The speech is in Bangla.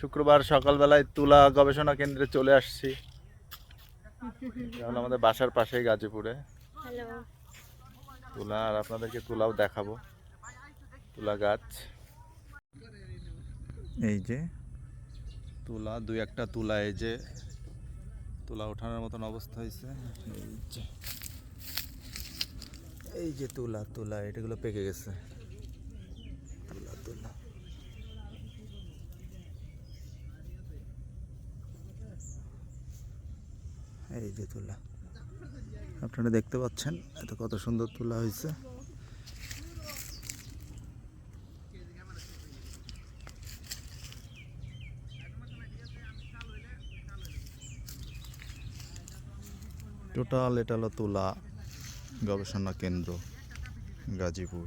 শুক্রবার সকালবেলায় তুলা গবেষণা কেন্দ্রে চলে আসছি। যেমন আমাদের বাসার পাশেই গাজীপুরে হ্যালো। তুলা, আর আপনাদেরকে তুলাও দেখাবো। তুলা গাছ, এই যে তুলা, দুই একটা তুলা, এই যে তুলা ওঠানোর মতন অবস্থা হয়েছে। এই যে তুলা তুলা এটাগুলো পেকে গেছে। তুলা তুলা এই যে তুলা আপনারা দেখতে পাচ্ছেন, এটা কত সুন্দর তুলা হয়েছে। টোটাল এটা হলো তুলা গবেষণা কেন্দ্র, গাজীপুর।